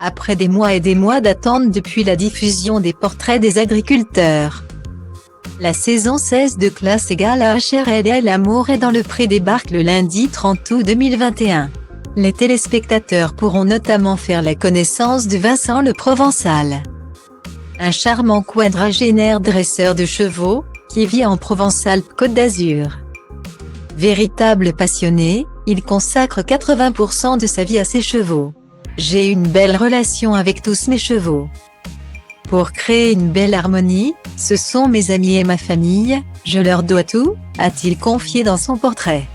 après des mois et des mois d'attente depuis la diffusion des portraits des agriculteurs. La saison 16 de Classe égale HRL L'amour est dans le pré débarque le lundi 30 août 2021. Les téléspectateurs pourront notamment faire la connaissance de Vincent le Provençal, un charmant quadragénaire dresseur de chevaux, qui vit en Provence-Alpes-Côte d'Azur. Véritable passionné, il consacre 80% de sa vie à ses chevaux. J'ai une belle relation avec tous mes chevaux. Pour créer une belle harmonie, ce sont mes amis et ma famille, je leur dois tout, a-t-il confié dans son portrait.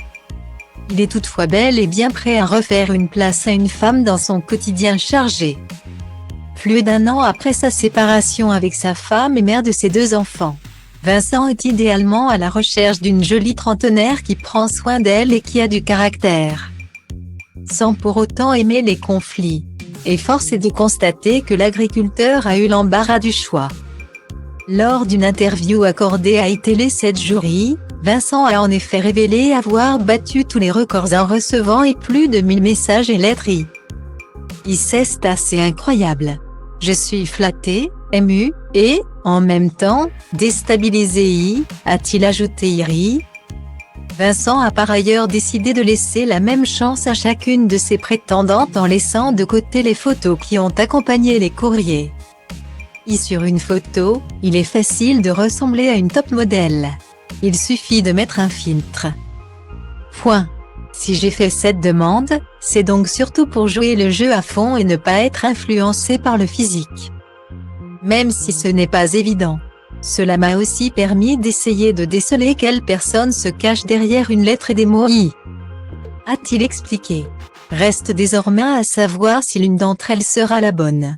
Il est toutefois bel et bien prêt à refaire une place à une femme dans son quotidien chargé. Plus d'1 an après sa séparation avec sa femme et mère de ses 2 enfants, Vincent est idéalement à la recherche d'une jolie trentenaire qui prend soin d'elle et qui a du caractère, sans pour autant aimer les conflits. Et force est de constater que l'agriculteur a eu l'embarras du choix. Lors d'une interview accordée à iTélé 7 Jury, Vincent a en effet révélé avoir battu tous les records en recevant plus de 1000 messages et lettres. C'est assez incroyable. Je suis flatté, ému, et, en même temps, déstabilisé, a-t-il ajouté. Vincent a par ailleurs décidé de laisser la même chance à chacune de ses prétendantes en laissant de côté les photos qui ont accompagné les courriers. Sur une photo, il est facile de ressembler à une top modèle. Il suffit de mettre un filtre. Point. Si j'ai fait cette demande, c'est donc surtout pour jouer le jeu à fond et ne pas être influencé par le physique. Même si ce n'est pas évident. Cela m'a aussi permis d'essayer de déceler quelle personne se cache derrière une lettre et des mots a-t-il expliqué. Reste désormais à savoir si l'une d'entre elles sera la bonne.